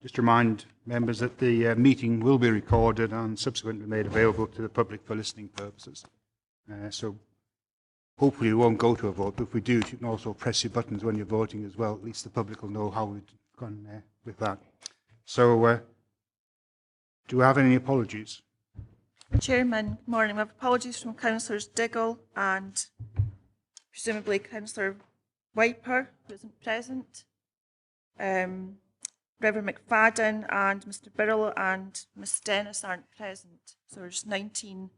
Just remind members that the meeting will be recorded and subsequently made available to the public for listening purposes. So hopefully we won't go to a vote, but if we do, you can also press your buttons when you're voting as well. At least the public will know how we've gone with that. So do we have any apologies? Chairman, good morning. We have apologies from Councillors Diggle and presumably Councillor Wiper, who isn't present, Reverend McFadden and Mr Birrell and Miss Dennis aren't present. So there's 19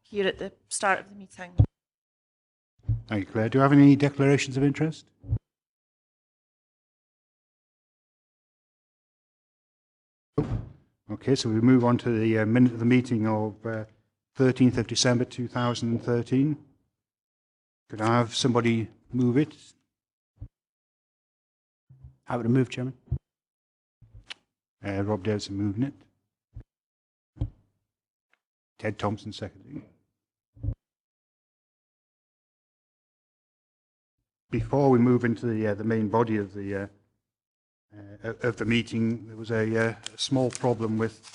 here at the start of the meeting. Thank you, Claire. Do you have any declarations of interest? Okay, so we move on to the minute of the meeting of 13th of December 2013. Could I have somebody move it? I would move, Chairman. Rob Davison moving it. Ted Thompson seconding. Before we move into the main body of the meeting, there was a small problem with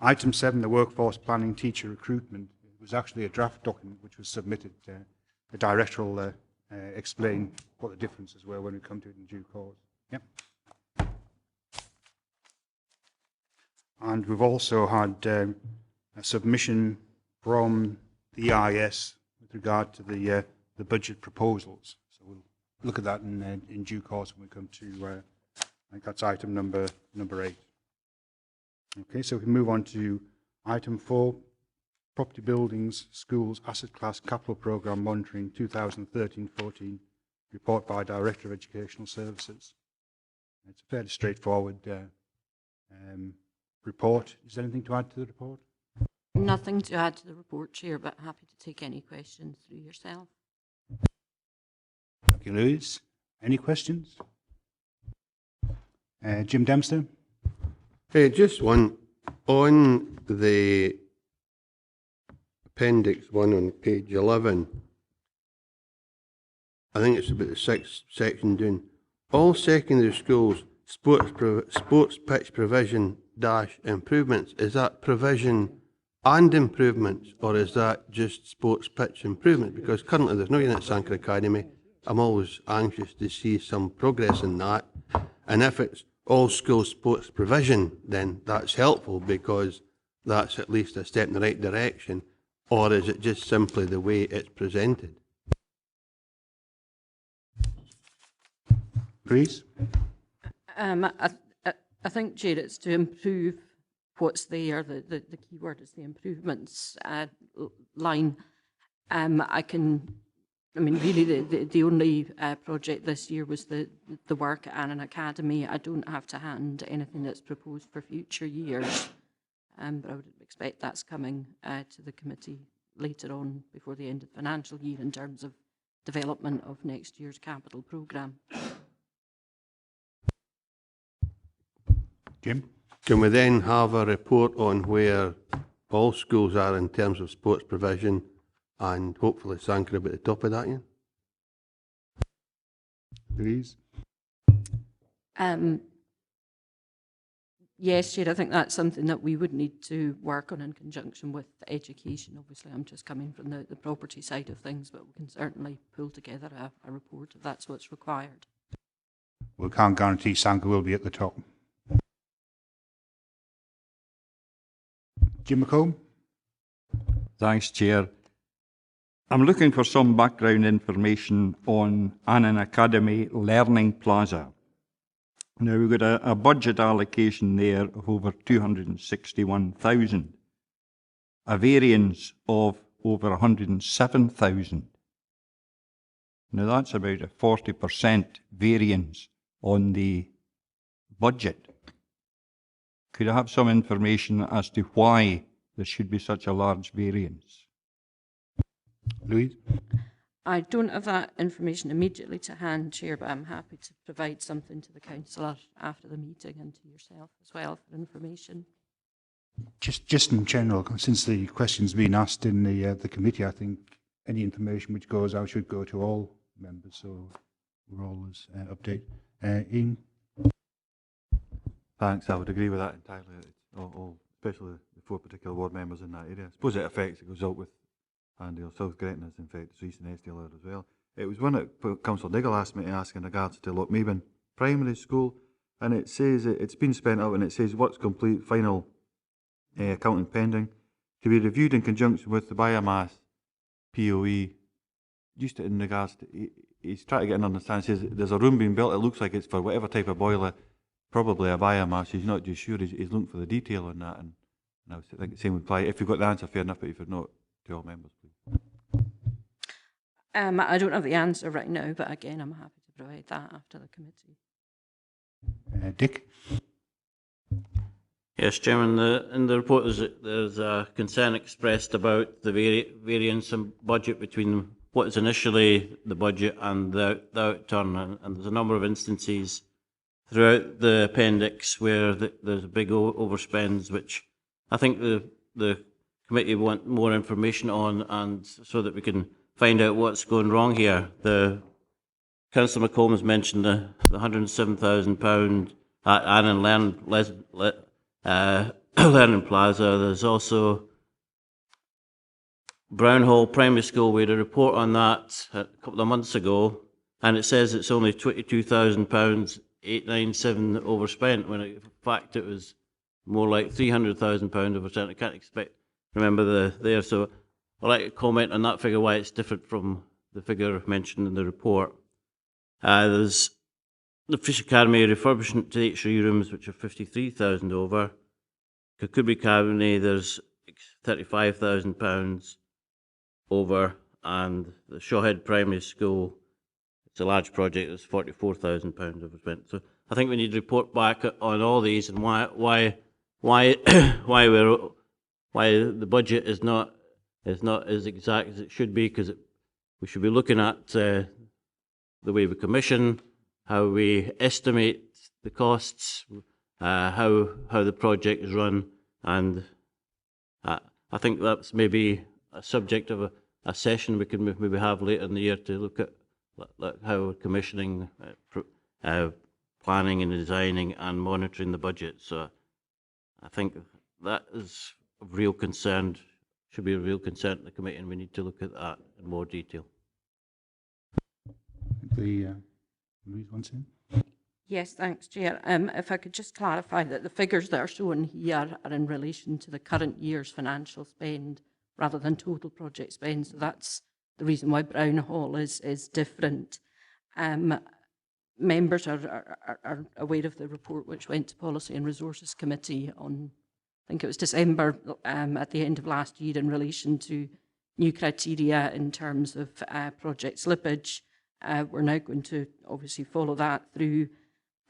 item 7, the workforce planning teacher recruitment. It was actually a draft document which was submitted. The director will explain what the differences were when we come to it in due course. Yep. And we've also had a submission from the EIS with regard to the budget proposals. So we'll look at that in due course when we come to, I think that's item number 8. Okay, so we can move on to item 4, property buildings, schools, asset class capital programme monitoring 2013-14, report by Director of Educational Services. It's a fairly straightforward report. Is there anything to add to the report? Nothing to add to the report, Chair, but happy to take any questions through yourself. Thank you, Louise. Any questions? Jim Dempster? Hey, just one. On the Appendix 1 on page 11, I think it's about the 6th section doing all secondary schools sports pitch provision - improvements. Is that provision and improvements, or is that just sports pitch improvement? Because currently there's no unit at Sanker Academy. I'm always anxious to see some progress in that. And if it's all school sports provision, then that's helpful because that's at least a step in the right direction. Or is it just simply the way it's presented? Please. I think, Chair, it's to improve what's there. The key word is the improvements line. Really, the only project this year was the work at an academy. I don't have to hand anything that's proposed for future years, but I would expect that's coming to the committee later on before the end of the financial year in terms of development of next year's capital programme. Jim? Can we then have a report on where all schools are in terms of sports provision, and hopefully Sanker at the top of that, Ian? Louise? Yes, Chair, I think that's something that we would need to work on in conjunction with education. Obviously, I'm just coming from the property side of things, but we can certainly pull together a report if that's what's required. We can't guarantee Sanker will be at the top. Jim McComb? Thanks, Chair. I'm looking for some background information on Annan Academy Learning Plaza. Now, we've got a budget allocation there of over 261,000, a variance of over 107,000. Now, that's about a 40% variance on the budget. Could I have some information as to why there should be such a large variance? Louise? I don't have that information immediately to hand, Chair, but I'm happy to provide something to the councillor after the meeting and to yourself as well for information. Just in general, since the question's been asked in the committee, I think any information which goes out should go to all members, so we're always updated. Ian? Thanks, I would agree with that entirely. Especially the 4 particular ward members in that area. I suppose it affects, it goes out with Andy or South Gretna, in fact, it's East and Estill as well. It was one that Councillor Diggle asked me to ask in regards to Lochmaben Primary School, and it says it's been spent out and it says works complete, final accounting pending, to be reviewed in conjunction with the biomass POE. Just in regards to, he's trying to get an understanding, says there's a room being built, it looks like it's for whatever type of boiler, probably a biomass, he's not just sure, he's looking for the detail on that, and I think the same would apply. If you've got the answer, fair enough, but if you're not, to all members, please. I don't have the answer right now, but again, I'm happy to provide that after the committee. Dick? Yes, Chairman, in the report there's a concern expressed about the variance in budget between what is initially the budget and the outturn, and there's a number of instances throughout the appendix where there's big overspends, which I think the committee want more information on, and so that we can find out what's going wrong here. Councillor McCombs mentioned the £107,000 at Annan Learning Plaza. There's also Brown Hall Primary School. We had a report on that a couple of months ago, and it says it's only £22,000, 897 overspent, when in fact it was more like £300,000 overspent. I can't remember there, so I'd like to comment on that figure, why it's different from the figure mentioned in the report. There's the Fish Academy refurbishment to HRE rooms, which are 53,000 over. Kirkcudbright Academy, there's £35,000 over, and the Shawhead Primary School, it's a large project, there's £44,000 overspent. So I think we need to report back on all these and why the budget is not as exact as it should be, because we should be looking at the way we commission, how we estimate the costs, how the project is run, and I think that's maybe a subject of a session we can maybe have later in the year to look at how we're commissioning, planning and designing and monitoring the budget. So I think that is of real concern, should be a real concern to the committee, and we need to look at that in more detail. Louise wants in. Yes, thanks, Chair. If I could just clarify that the figures that are shown here are in relation to the current year's financial spend rather than total project spend. So that's the reason why Brown Hall is different. Members are aware of the report which went to Policy and Resources Committee on, I think it was December, at the end of last year, in relation to new criteria in terms of project slippage. We're now going to obviously follow that through.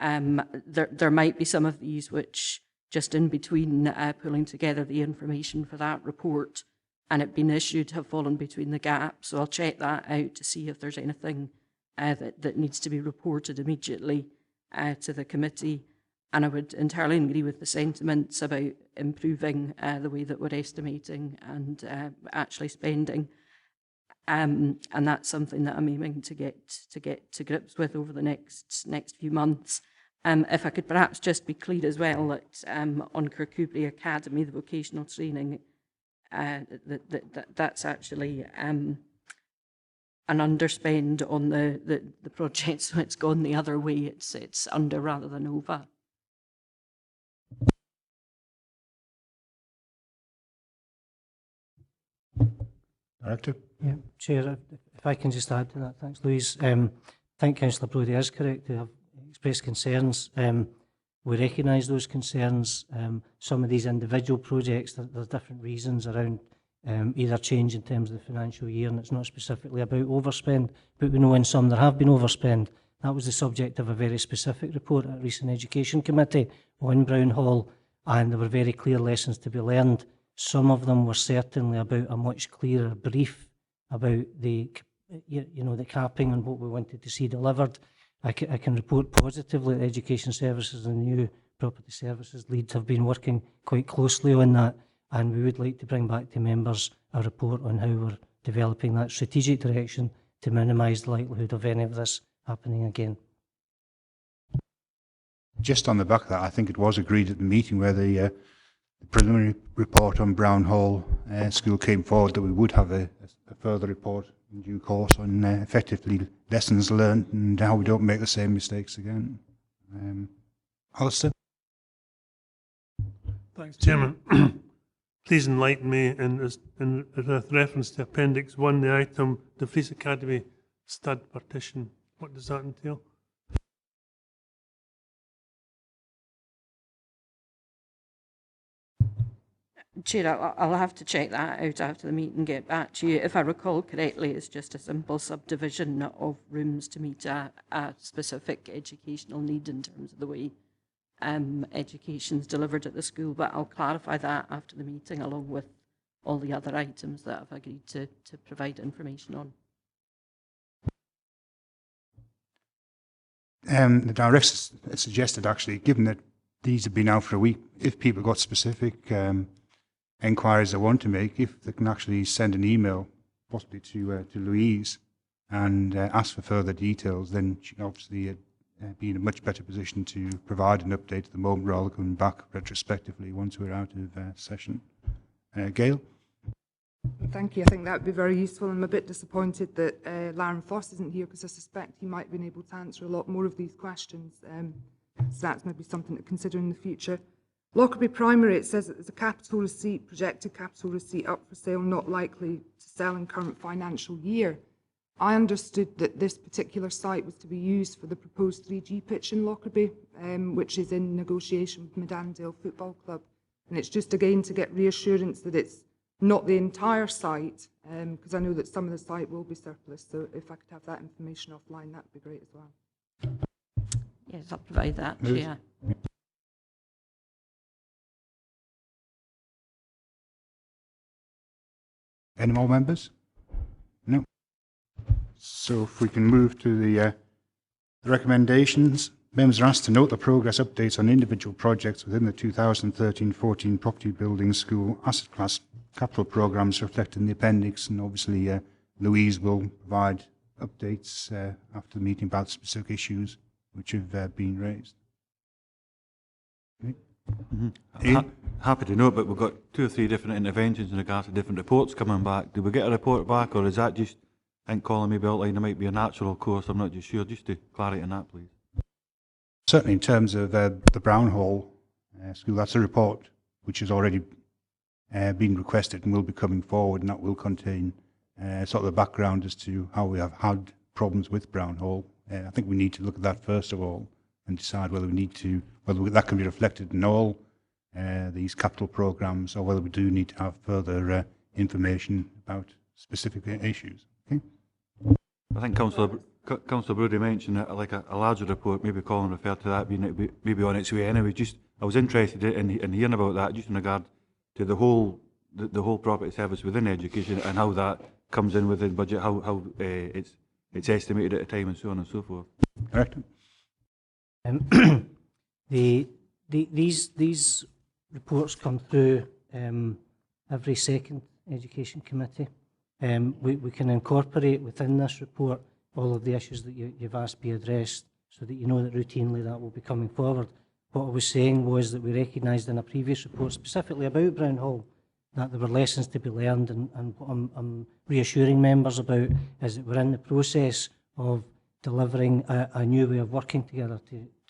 There might be some of these which, just in between pulling together the information for that report and it being issued, have fallen between the gaps. So I'll check that out to see if there's anything that needs to be reported immediately to the committee. And I would entirely agree with the sentiments about improving the way that we're estimating and actually spending. And that's something that I'm aiming to get to grips with over the next few months. If I could perhaps just be clear as well that on Kirkcudbright Academy, the vocational training, that's actually an underspend on the project, so it's gone the other way. It's under rather than over. Director? Yeah, Chair, if I can just add to that, thanks, Louise. I think Councillor Brodie is correct to have expressed concerns. We recognise those concerns. Some of these individual projects, there's different reasons around either change in terms of the financial year, and it's not specifically about overspend, but we know in some there have been overspend. That was the subject of a very specific report at a recent Education Committee on Brown Hall, and there were very clear lessons to be learned. Some of them were certainly about a much clearer brief about the capping and what we wanted to see delivered. I can report positively that Education Services and new Property Services leads have been working quite closely on that, and we would like to bring back to members a report on how we're developing that strategic direction to minimise the likelihood of any of this happening again. Just on the back of that, I think it was agreed at the meeting where the preliminary report on Brown Hall School came forward that we would have a further report in due course on effectively lessons learned and how we don't make the same mistakes again. Alistair? Thanks, Chairman. Please enlighten me in with reference to Appendix 1, the item Dumfries Academy stud partition. What does that entail? Chair, I'll have to check that out after the meeting and get back to you. If I recall correctly, it's just a simple subdivision of rooms to meet a specific educational need in terms of the way education's delivered at the school, but I'll clarify that after the meeting along with all the other items that I've agreed to provide information on. The director suggested actually, given that these have been out for a week, if people got specific enquiries they want to make, if they can actually send an email, possibly to Louise, and ask for further details, then she can obviously be in a much better position to provide an update at the moment rather than coming back retrospectively once we're out of session. Gail? Thank you. I think that would be very useful. I'm a bit disappointed that Larry Foss isn't here because I suspect he might have been able to answer a lot more of these questions. So that's maybe something to consider in the future. Lockerbie Primary, it says that there's a capital receipt, projected capital receipt up for sale, not likely to sell in current financial year. I understood that this particular site was to be used for the proposed 3G pitch in Lockerbie, which is in negotiation with Medandale Football Club. And it's just again to get reassurance that it's not the entire site, because I know that some of the site will be surplus. So if I could have that information offline, that would be great as well. Yes, I'll provide that, Chair. Any more members? No. So if we can move to the recommendations. Members are asked to note the progress updates on individual projects within the 2013-14 property building school asset class capital programmes reflected in the appendix, and obviously Louise will provide updates after the meeting about specific issues which have been raised. Okay. Happy to note, but we've got 2 or 3 different interventions in regards to different reports coming back. Did we get a report back, or is that just, I think Colin maybe outlined, there might be a natural course, I'm not just sure, just to clarity on that, please. Certainly in terms of the Brown Hall School, that's a report which has already been requested and will be coming forward, and that will contain sort of the background as to how we have had problems with Brown Hall. I think we need to look at that first of all and decide whether we need to, whether that can be reflected in all these capital programmes, or whether we do need to have further information about specific issues. Okay? I think Councillor Brodie mentioned that, like a larger report, maybe Colin referred to that being maybe on its way anyway. Just, I was interested in hearing about that, just in regard to the whole property service within education and how that comes in within budget, how it's estimated at a time, and so on and so forth. Correct. These reports come through every second education committee. We can incorporate within this report all of the issues that you've asked be addressed, so that you know that routinely that will be coming forward. What I was saying was that we recognised in a previous report specifically about Brown Hall that there were lessons to be learned, and what I'm reassuring members about is that we're in the process of delivering a new way of working together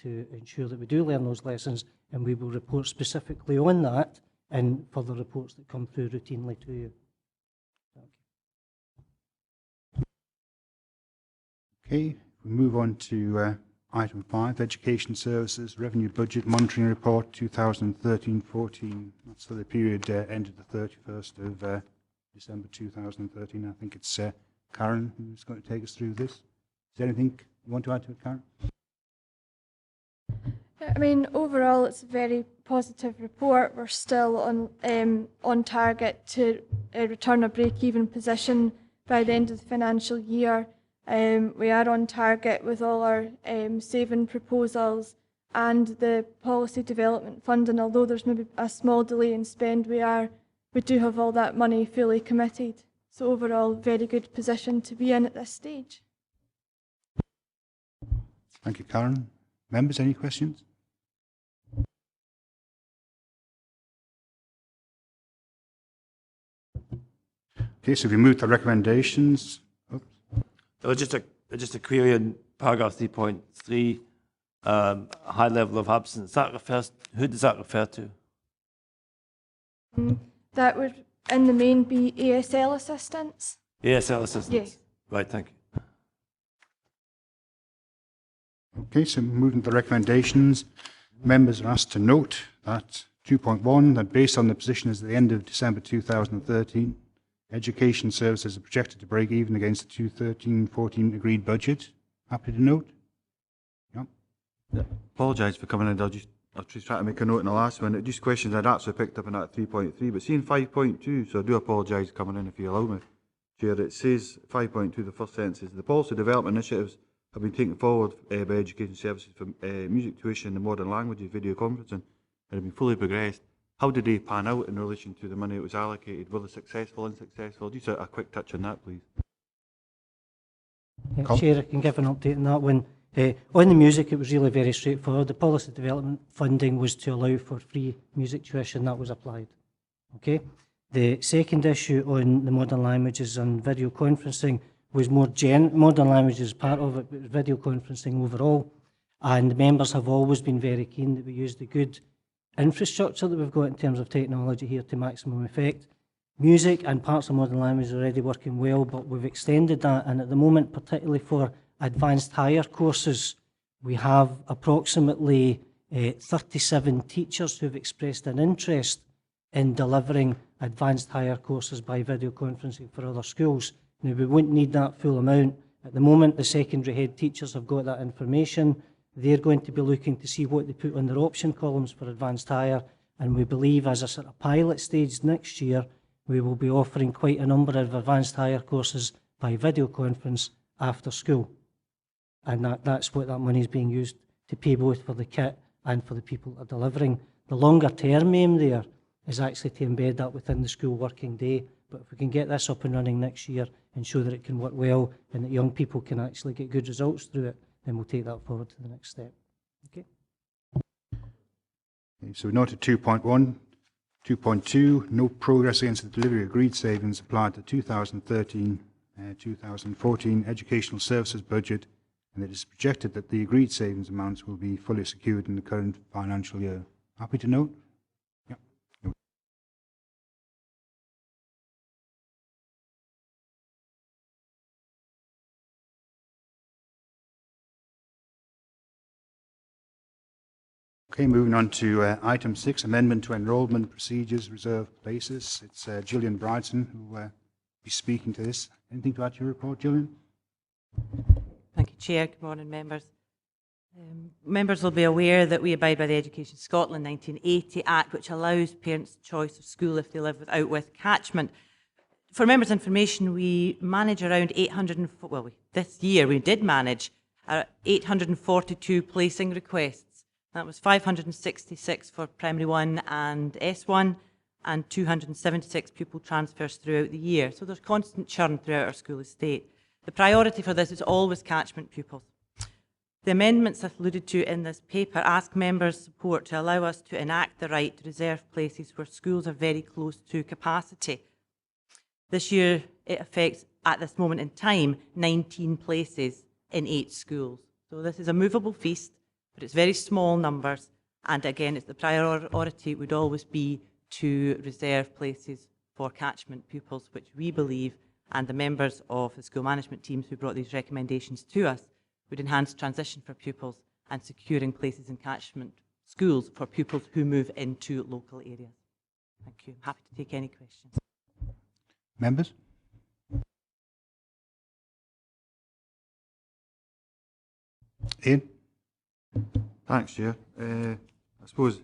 to ensure that we do learn those lessons, and we will report specifically on that in further reports that come through routinely to you. Okay, we move on to item 5, Education Services Revenue Budget Monitoring Report 2013-14. That's for the period ended the 31st of December 2013. I think it's Karen who's going to take us through this. Is there anything you want to add to it, Karen? I mean, overall, it's a very positive report. We're still on target to return a break-even position by the end of the financial year. We are on target with all our saving proposals and the policy development funding. Although there's maybe a small delay in spend, we do have all that money fully committed. So overall, very good position to be in at this stage. Thank you, Karen. Members, any questions? Okay, so we move to recommendations. Oops. Just a query in paragraph 3.3, high level of absence. Who does that refer to? That would, in the main, be ASL assistants. ASL assistants? Yes. Right, thank you. Okay, so moving to the recommendations, members are asked to note that 2.1, that based on the position as at the end of December 2013, education services are projected to break even against the 2013-14 agreed budget. Happy to note? Yep. Yeah. Apologise for coming in. I was just trying to make a note in the last one. Just questions I'd actually picked up in that 3.3, but seeing 5.2, so I do apologise coming in if you allow me. Chair, it says 5.2, the first sentence is the policy development initiatives have been taken forward by education services for music tuition and modern languages, video conferencing, and have been fully progressed. How did they pan out in relation to the money that was allocated? Were they successful, unsuccessful? Just a quick touch on that, please. Chair, I can give an update on that one. On the music, it was really very straightforward. The policy development funding was to allow for free music tuition. That was applied. Okay. The second issue on the modern languages and video conferencing was more modern languages part of it, but it was video conferencing overall. And members have always been very keen that we use the good infrastructure that we've got in terms of technology here to maximum effect. Music and parts of modern language are already working well, but we've extended that, and at the moment, particularly for advanced higher courses, we have approximately 37 teachers who have expressed an interest in delivering advanced higher courses by video conferencing for other schools. Now, we wouldn't need that full amount. At the moment, the secondary head teachers have got that information. They're going to be looking to see what they put on their option columns for advanced higher, and we believe as a sort of pilot stage next year, we will be offering quite a number of advanced higher courses by video conference after school. And that's what that money is being used to pay both for the kit and for the people that are delivering. The longer term aim there is actually to embed that within the school working day. But if we can get this up and running next year and show that it can work well and that young people can actually get good results through it, then we'll take that forward to the next step. Okay. Okay, so we noted 2.1. 2.2, no progress against the delivery of agreed savings applied to 2013-2014 educational services budget, and it is projected that the agreed savings amounts will be fully secured in the current financial year. Happy to note? Yep. Okay, moving on to item 6, amendment to enrolment procedures, reserve places. It's Gillian Bridson who will be speaking to this. Anything to add to your report, Gillian? Thank you, Chair. Good morning, members. Members will be aware that we abide by the Education Scotland 1980 Act, which allows parents choice of school if they live with catchment. For members' information, we manage around 800, this year we did manage 842 placing requests. That was 566 for Primary 1 and S1 and 276 pupil transfers throughout the year. So there's constant churn throughout our school estate. The priority for this is always catchment pupils. The amendments alluded to in this paper ask members' support to allow us to enact the right to reserve places where schools are very close to capacity. This year it affects, at this moment in time, 19 places in 8 schools. So this is a movable feast, but it's very small numbers, and again, the priority would always be to reserve places for catchment pupils, which we believe, and the members of the school management teams who brought these recommendations to us, would enhance transition for pupils and securing places in catchment schools for pupils who move into local areas. Thank you. I'm happy to take any questions. Members? Ian? Thanks, Chair. I suppose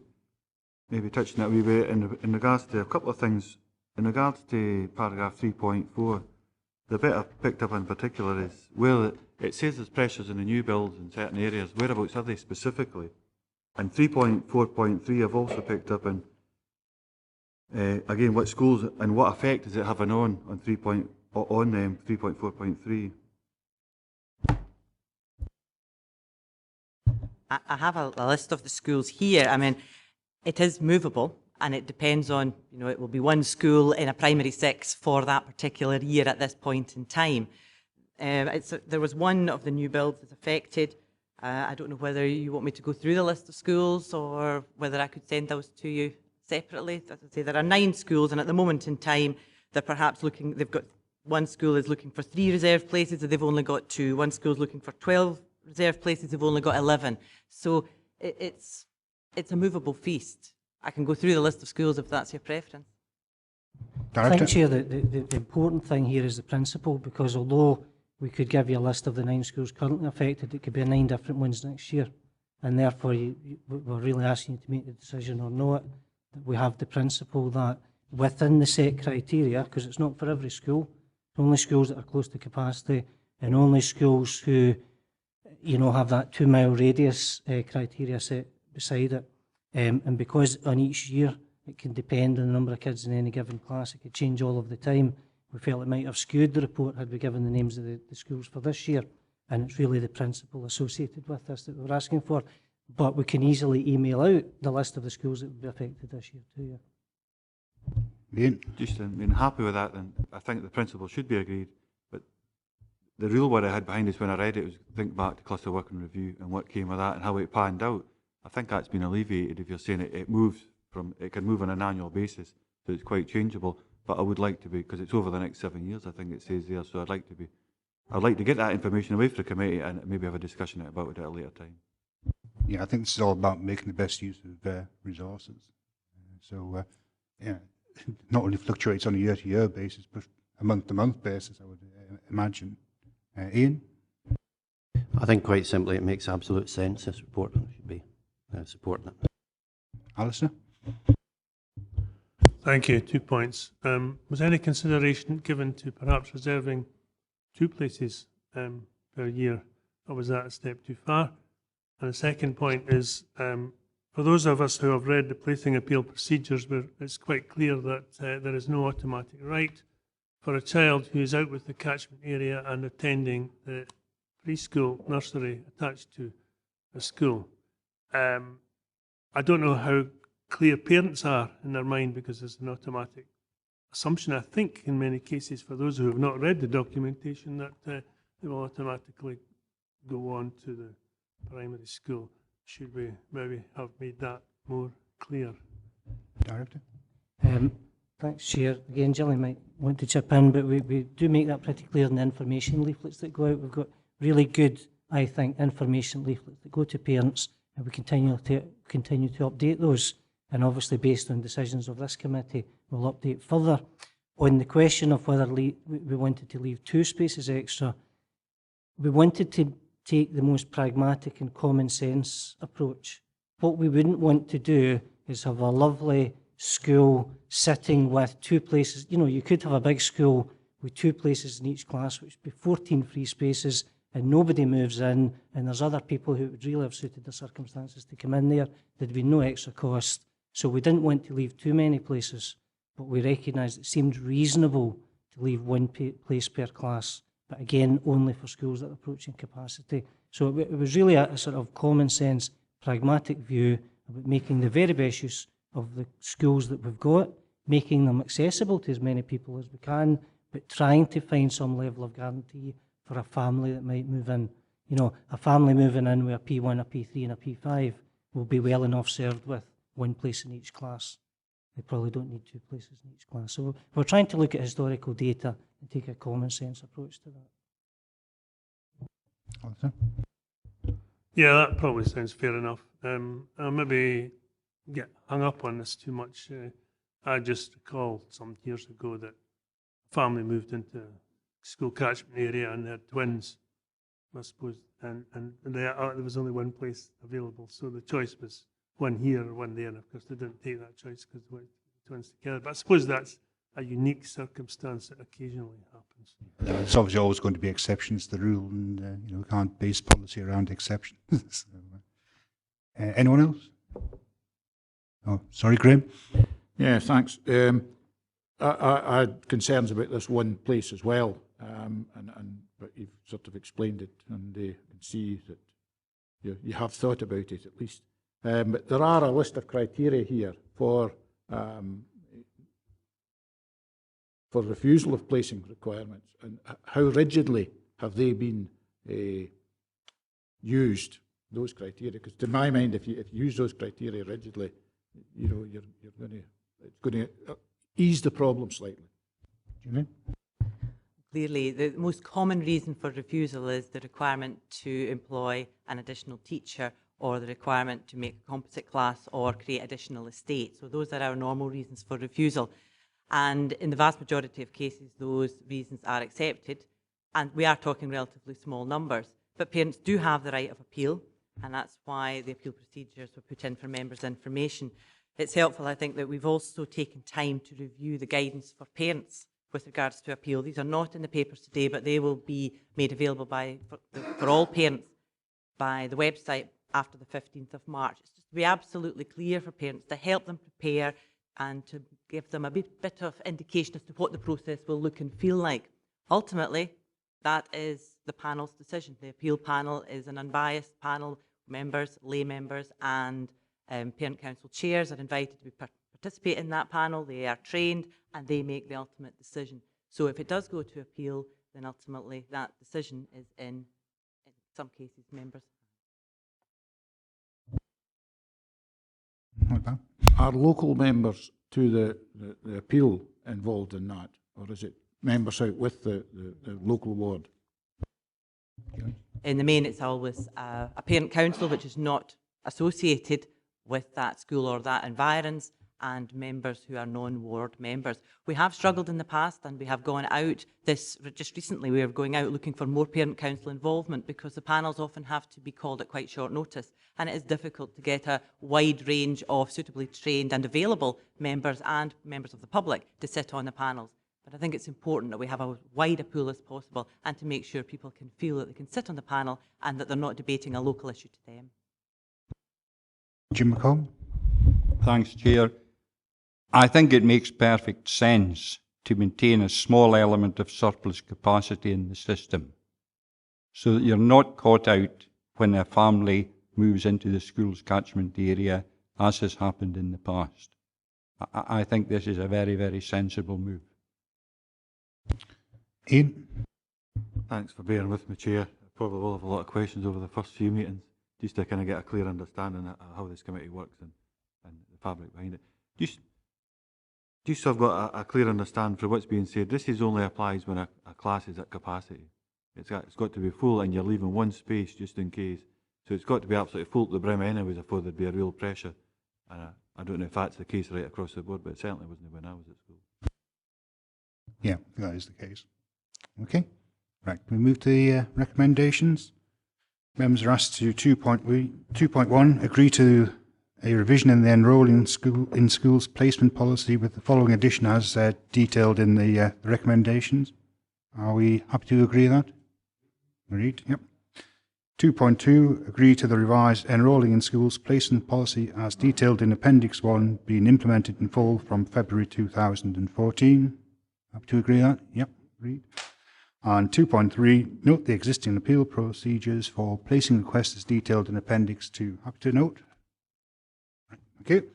maybe touching that a wee bit in regards to a couple of things. In regards to paragraph 3.4, the bit I've picked up in particular is where it says there's pressures in the new builds in certain areas. Whereabouts are they specifically? And 3.4.3 I've also picked up in, again, what schools and what effect is it having on On 3.4.3. I have a list of the schools here. I mean, it is movable, and it depends on, you know, it will be one school in a primary 6 for that particular year at this point in time. There was one of the new builds that's affected. I don't know whether you want me to go through the list of schools or whether I could send those to you separately. As I say, there are 9 schools, and at the moment in time, they're perhaps looking, they've got, one school is looking for 3 reserve places, and they've only got 2. One school is looking for 12 reserve places, they've only got 11. So it's a movable feast. I can go through the list of schools if that's your preference. I think, Chair, the important thing here is the principle, because although we could give you a list of the 9 schools currently affected, it could be 9 different ones next year. And therefore, we're really asking you to make the decision or not, that we have the principle that within the set criteria, because it's not for every school, only schools that are close to capacity and only schools who, you know, have that 2-mile radius criteria set beside it. And because on each year it can depend on the number of kids in any given class, it could change all of the time. We felt it might have skewed the report had we given the names of the schools for this year, and it's really the principle associated with this that we're asking for. But we can easily email out the list of the schools that would be affected this year to you. Ian? Just, happy with that, and I think the principle should be agreed. But the real word I had behind this when I read it was think back to cluster work and review and what came of that and how it panned out. I think that's been alleviated if you're saying it moves from, it can move on an annual basis, so it's quite changeable. But I would like to be, because it's over the next 7 years, I think it says there, so I'd like to get that information away from the committee and maybe have a discussion about it at a later time. Yeah, I think this is all about making the best use of resources. Yeah, not only fluctuates on a year-to-year basis, but a month-to-month basis, I would imagine. Ian? I think quite simply it makes absolute sense, this report, and we should be supporting it. Alistair? Thank you. 2 points. Was any consideration given to perhaps reserving 2 places per year, or was that a step too far? And the second point is, for those of us who have read the placing appeal procedures, where it's quite clear that there is no automatic right for a child who is out with the catchment area and attending the preschool nursery attached to a school. I don't know how clear parents are in their mind, because there's an automatic assumption, I think, in many cases, for those who have not read the documentation, that they will automatically go on to the primary school. Should we maybe have made that more clear? Director? Thanks, Chair. Again, Gillian might want to chip in, but we do make that pretty clear in the information leaflets that go out. We've got really good, I think, information leaflets that go to parents, and we continue to update those. And obviously, based on decisions of this committee, we'll update further. On the question of whether we wanted to leave 2 spaces extra, we wanted to take the most pragmatic and common sense approach. What we wouldn't want to do is have a lovely school sitting with 2 places. You know, you could have a big school with 2 places in each class, which would be 14 free spaces, and nobody moves in, and there's other people who would really have suited the circumstances to come in there. There'd be no extra cost. So we didn't want to leave too many places, but we recognised it seemed reasonable to leave 1 place per class, but again, only for schools that are approaching capacity. So it was really a sort of common sense, pragmatic view about making the very best use of the schools that we've got, making them accessible to as many people as we can, but trying to find some level of guarantee for a family that might move in. You know, a family moving in with a P1, a P3 and a P5 will be well enough served with 1 place in each class. They probably don't need 2 places in each class. So we're trying to look at historical data and take a common sense approach to that. Yeah, that probably sounds fair enough. I'll maybe get hung up on this too much. I just recall some years ago that a family moved into a school catchment area and they had twins, I suppose, and there was only 1 place available. So the choice was 1 here or 1 there, and of course they didn't take that choice because they were twins together. But I suppose that's a unique circumstance that occasionally happens. There's obviously always going to be exceptions to the rule, and you know, we can't base policy around exceptions. So, anyone else? Oh, sorry, Graham. Yeah, thanks. I had concerns about this one place as well, but you've sort of explained it, and I can see that you have thought about it at least. But there are a list of criteria here for refusal of placing requirements, and how rigidly have they been used, those criteria? Because to my mind, if you use those criteria rigidly, you know, it's going to ease the problem slightly. Do you know? Clearly, the most common reason for refusal is the requirement to employ an additional teacher or the requirement to make a composite class or create additional estate. So those are our normal reasons for refusal. And in the vast majority of cases, those reasons are accepted. And we are talking relatively small numbers. But parents do have the right of appeal, and that's why the appeal procedures were put in for members' information. It's helpful, I think, that we've also taken time to review the guidance for parents with regards to appeal. These are not in the papers today, but they will be made available for all parents by the website after the 15th of March. It's just to be absolutely clear for parents, to help them prepare and to give them a bit of indication as to what the process will look and feel like. Ultimately, that is the panel's decision. The appeal panel is an unbiased panel. Members, lay members and parent council chairs are invited to participate in that panel. They are trained and they make the ultimate decision. So if it does go to appeal, then ultimately that decision is in some cases, members. Are local members to the appeal involved in that, or is it members out with the local ward? In the main, it's always a parent council which is not associated with that school or that environs, and members who are non-ward members. We have struggled in the past, and we have gone out just recently we are going out looking for more parent council involvement, because the panels often have to be called at quite short notice, and it is difficult to get a wide range of suitably trained and available members and members of the public to sit on the panels. But I think it's important that we have as wide a pool as possible, and to make sure people can feel that they can sit on the panel and that they're not debating a local issue to them. Jim McComb. Thanks, Chair. I think it makes perfect sense to maintain a small element of surplus capacity in the system, so that you're not caught out when a family moves into the school's catchment area, as has happened in the past. I think this is a very, very sensible move. Ian? Thanks for bearing with me, Chair. I probably will have a lot of questions over the first few meetings, just to kind of get a clear understanding of how this committee works and the fabric behind it. Just so I've got a clear understanding for what's being said, this only applies when a class is at capacity. It's got to be full, and you're leaving one space just in case. So it's got to be absolutely full to the brim anyways before there'd be a real pressure. And I don't know if that's the case right across the board, but it certainly wasn't when I was at school. Yeah, that is the case. Okay, right. We move to the recommendations. Members are asked to 2.1 agree to a revision in the enrolling in schools placement policy with the following addition as detailed in the recommendations. Are we happy to agree with that? Agreed. Yep. 2.2 agree to the revised enrolling in schools placement policy as detailed in Appendix 1 being implemented in full from February 2014. Happy to agree with that? Yep. Agreed. And 2.3, note the existing appeal procedures for placing requests as detailed in Appendix 2. Happy to note? Right. Thank you.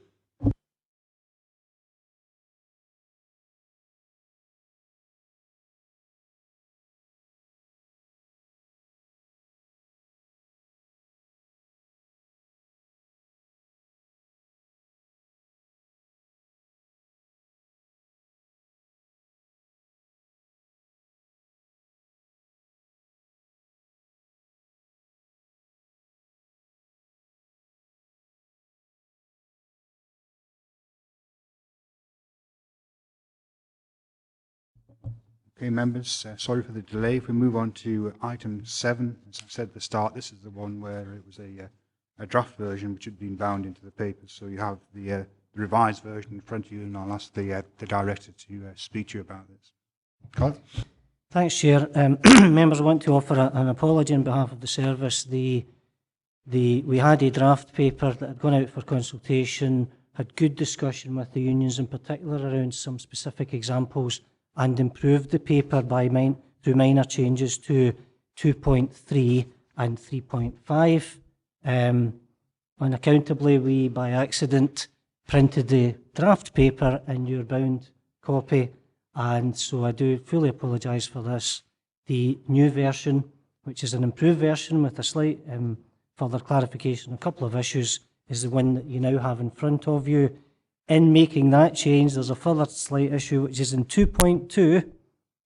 Okay, members, sorry for the delay. If we move on to item 7, as I said at the start, this is the one where it was a draft version which had been bound into the papers. So you have the revised version in front of you, and I'll ask the director to speak to you about this. Colin? Thanks, Chair. Members, I want to offer an apology on behalf of the service. We had a draft paper that had gone out for consultation had good discussion with the unions in particular around some specific examples and improved the paper through minor changes to 2.3 and 3.5. Unaccountably, we by accident printed the draft paper in your bound copy, and so I do fully apologise for this. The new version, which is an improved version with a slight further clarification on a couple of issues, is the one that you now have in front of you. In making that change, there's a further slight issue, which is in 2.2.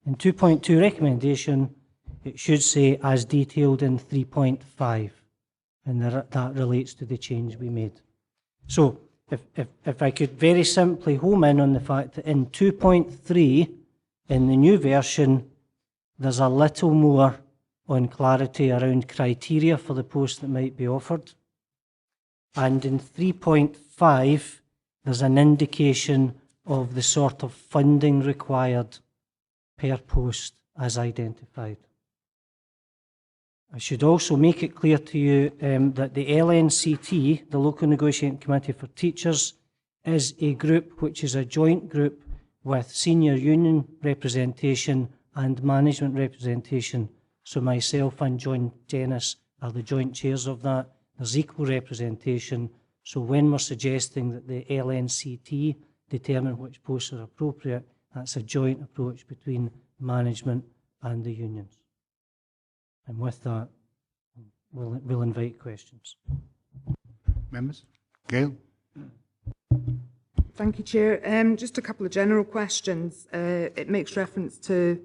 In 2.2 recommendation, it should say as detailed in 3.5, and that relates to the change we made. So if I could very simply home in on the fact that in 2.3, in the new version, there's a little more on clarity around criteria for the post that might be offered. And in 3.5, there's an indication of the sort of funding required per post as identified. I should also make it clear to you that the LNCT, the Local Negotiating Committee for Teachers, is a group which is a joint group with senior union representation and management representation. So myself and John Dennis are the joint chairs of that. There's equal representation. So when we're suggesting that the LNCT determine which posts are appropriate, that's a joint approach between management and the unions. And with that, we'll invite questions. Members? Gail? Thank you, Chair. Just a couple of general questions. It makes reference to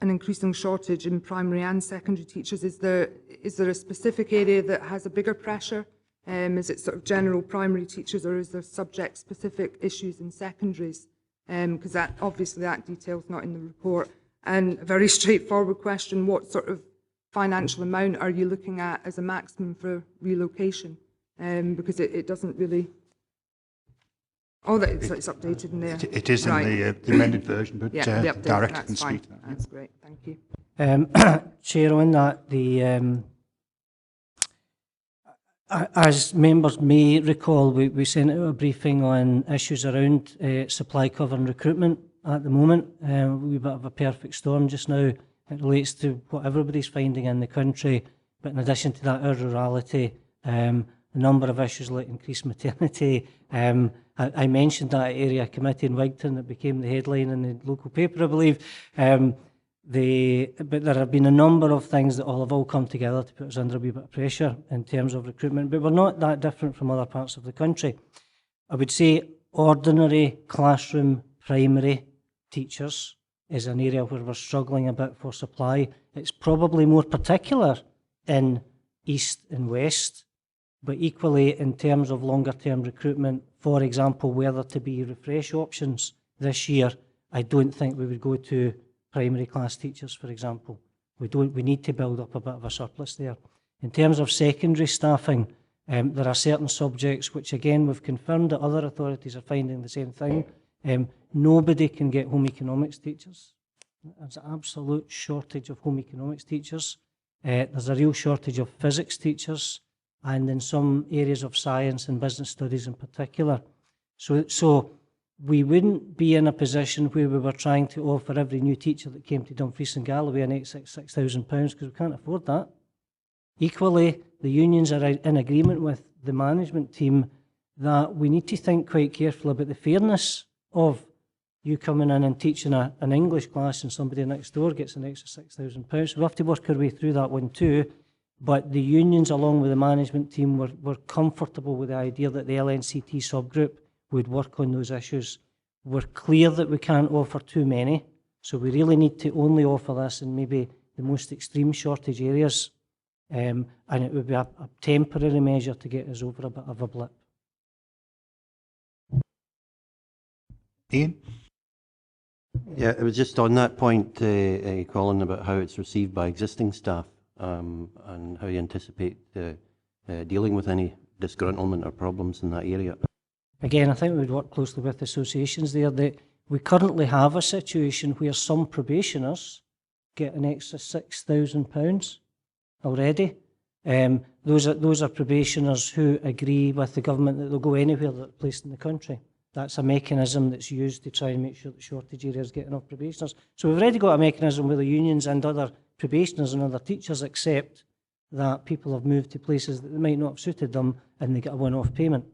an increasing shortage in primary and secondary teachers. Is there a specific area that has a bigger pressure? Is it sort of general primary teachers, or is there subject-specific issues in secondaries? Because obviously that detail's not in the report. And a very straightforward question, what sort of financial amount are you looking at as a maximum for relocation? Because it doesn't really... Oh, it's updated in there. It is in the amended version, but yeah, director can speak to that. That's great, thank you. Chair, on that, as members may recall, we sent out a briefing on issues around supply cover and recruitment at the moment. A wee bit of a perfect storm just now. It relates to what everybody's finding in the country, but in addition to that, our rurality, a number of issues like increased maternity. I mentioned that area committee in Wigton that became the headline in the local paper, I believe. But there have been a number of things that all have come together to put us under a wee bit of pressure in terms of recruitment, but we're not that different from other parts of the country. I would say ordinary classroom primary teachers is an area where we're struggling a bit for supply. It's probably more particular in East and West, but equally in terms of longer term recruitment, for example, whether to be refresh options this year, I don't think we would go to primary class teachers, for example. We need to build up a bit of a surplus there. In terms of secondary staffing, there are certain subjects which, again, we've confirmed that other authorities are finding the same thing. Nobody can get home economics teachers. There's an absolute shortage of home economics teachers. There's a real shortage of physics teachers, and in some areas of science and business studies in particular. So we wouldn't be in a position where we were trying to offer every new teacher that came to Dumfries and Galloway an £6,000 because we can't afford that. Equally, the unions are in agreement with the management team that we need to think quite carefully about the fairness of you coming in and teaching an English class and somebody next door gets an extra £6,000. So we have to work our way through that one too. But the unions, along with the management team, were comfortable with the idea that the LNCT subgroup would work on those issues. We're clear that we can't offer too many, so we really need to only offer this in maybe the most extreme shortage areas, and it would be a temporary measure to get us over a bit of a blip. Ian? Yeah, it was just on that point, Colin, about how it's received by existing staff. And how you anticipate dealing with any disgruntlement or problems in that area? Again, I think we would work closely with associations there. We currently have a situation where some probationers get an extra £6,000 already. Those are probationers who agree with the government that they'll go anywhere that they're placed in the country. That's a mechanism that's used to try and make sure that shortage areas get enough probationers. So we've already got a mechanism where the unions and other probationers and other teachers accept that people have moved to places that they might not have suited them and they get a one-off payment.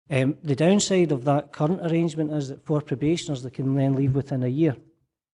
The downside of that current arrangement is that for probationers they can then leave within a year.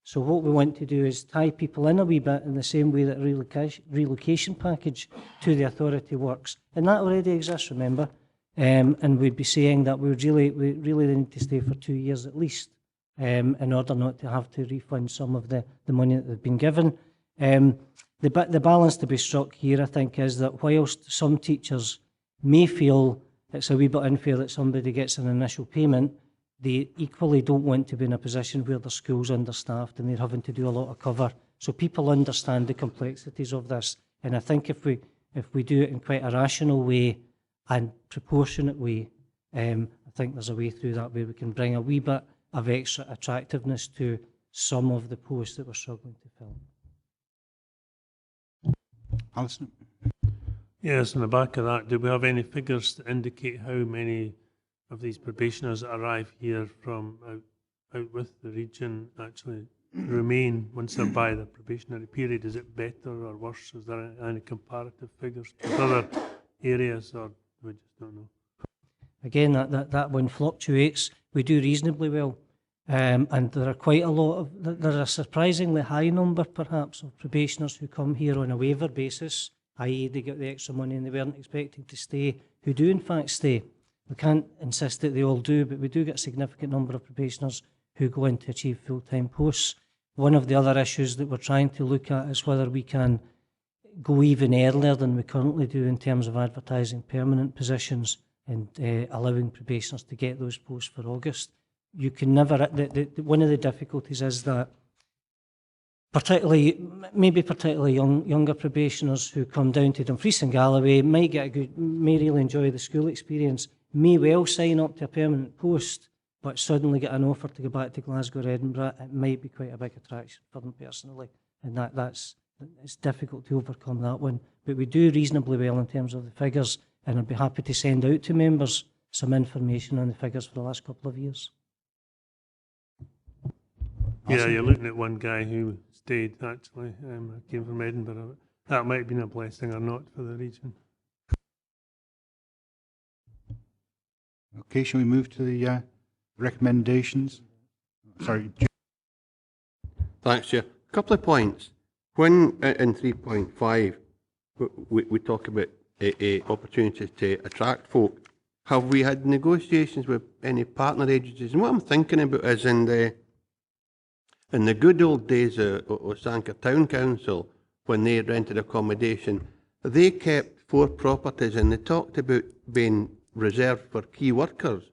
So what we want to do is tie people in a wee bit in the same way that a relocation package to the authority works. And that already exists, remember. And we'd be saying that we really need to stay for 2 years at least in order not to have to refund some of the money that they've been given. The balance to be struck here, I think, is that whilst some teachers may feel it's a wee bit unfair that somebody gets an initial payment, they equally don't want to be in a position where the school's understaffed and they're having to do a lot of cover. So people understand the complexities of this. And I think if we do it in quite a rational way and proportionate way, I think there's a way through that where we can bring a wee bit of extra attractiveness to some of the posts that we're struggling to fill. Alison? Yes, on the back of that, do we have any figures to indicate how many of these probationers that arrive here from out with the region actually remain once they're by the probationary period? Is it better or worse? Is there any comparative figures with other areas, or we just don't know? Again, that one fluctuates. We do reasonably well. And there are quite a lot of, there's a surprisingly high number perhaps of probationers who come here on a waiver basis, i.e. they get the extra money and they weren't expecting to stay, who do in fact stay. We can't insist that they all do, but we do get a significant number of probationers who go in to achieve full-time posts. One of the other issues that we're trying to look at is whether we can go even earlier than we currently do in terms of advertising permanent positions and allowing probationers to get those posts for August. You can never, one of the difficulties is that particularly younger probationers who come down to Dumfries and Galloway may really enjoy the school experience, may well sign up to a permanent post, but suddenly get an offer to go back to Glasgow or Edinburgh. It might be quite a big attraction for them personally, and it's difficult to overcome that one. But we do reasonably well in terms of the figures, and I'd be happy to send out to members some information on the figures for the last couple of years. Yeah, you're looking at one guy who stayed, actually. Came from Edinburgh. That might have been a blessing or not for the region. Okay, shall we move to the recommendations? Sorry. Thanks, Chair. A couple of points. When in 3.5 we talk about opportunities to attract folk, have we had negotiations with any partner agencies? And what I'm thinking about is in the good old days of Sanker Town Council, when they rented accommodation, they kept 4 properties and they talked about being reserved for key workers.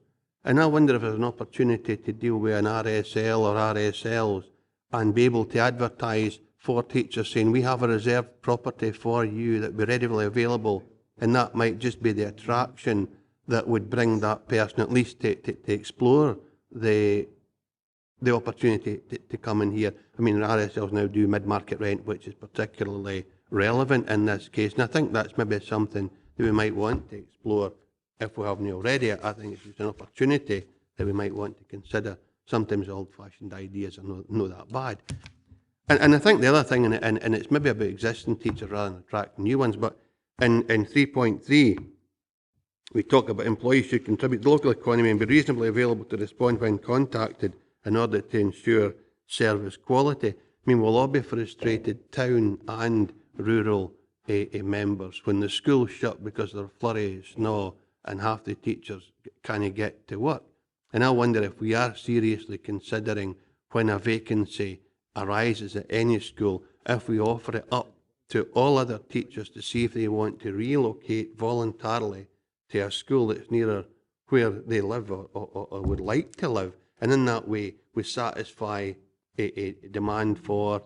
And I wonder if there's an opportunity to deal with an RSL or RSLs and be able to advertise for teachers saying, we have a reserved property for you that will be readily available. And that might just be the attraction that would bring that person at least to explore the opportunity to come in here. I mean, RSLs now do mid-market rent, which is particularly relevant in this case. And I think that's maybe something that we might want to explore if we haven't already. I think it's just an opportunity that we might want to consider. Sometimes old-fashioned ideas are not that bad. And I think the other thing, and it's maybe about existing teachers rather than attracting new ones, but in 3.3, we talk about employees who contribute to the local economy and be reasonably available to respond when contacted in order to ensure service quality. I mean, we'll all be frustrated, town and rural members, when the schools shut because of a flurry of snow and half the teachers can't get to work. And I wonder if we are seriously considering, when a vacancy arises at any school, if we offer it up to all other teachers to see if they want to relocate voluntarily to a school that's nearer where they live or would like to live. And in that way, we satisfy a demand for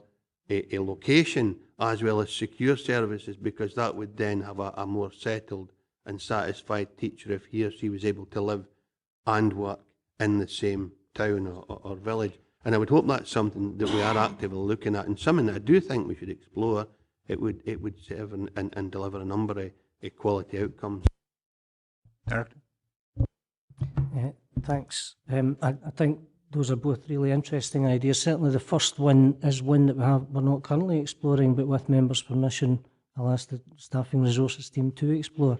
a location as well as secure services, because that would then have a more settled and satisfied teacher if he or she was able to live and work in the same town or village. And I would hope that's something that we are actively looking at, and something that I do think we should explore it would serve and deliver a number of quality outcomes. Director? Thanks. I think those are both really interesting ideas. Certainly the first one is one that we're not currently exploring, but with members' permission, I'll ask the Staffing Resources team to explore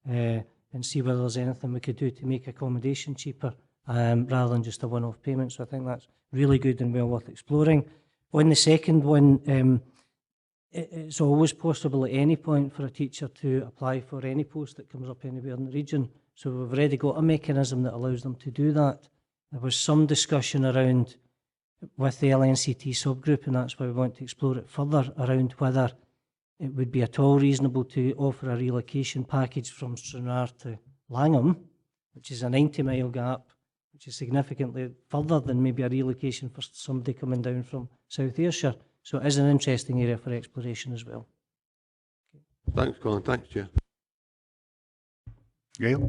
and see whether there's anything we could do to make accommodation cheaper rather than just a one-off payment. So I think that's really good and well worth exploring. On the second one, it's always possible at any point for a teacher to apply for any post that comes up anywhere in the region. So we've already got a mechanism that allows them to do that. There was some discussion around with the LNCT subgroup, and that's why we want to explore it further, around whether it would be at all reasonable to offer a relocation package from Stranraer to Langham, which is a 90-mile gap, which is significantly further than maybe a relocation for somebody coming down from South Ayrshire. So it is an interesting area for exploration as well. Thanks, Colin. Thanks, Chair. Gail?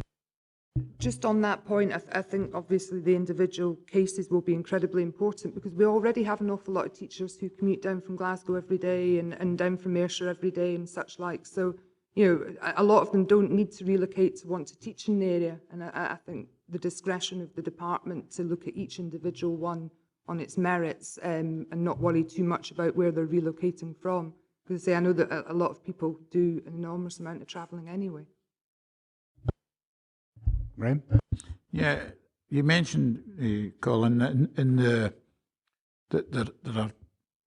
Just on that point, I think obviously the individual cases will be incredibly important because we already have an awful lot of teachers who commute down from Glasgow every day and down from Ayrshire every day and such like. So, you know, a lot of them don't need to relocate to want to teach in the area. And I think the discretion of the department to look at each individual one on its merits and not worry too much about where they're relocating from. Because I know that a lot of people do an enormous amount of travelling anyway. Graham? Yeah, you mentioned, Colin, that there are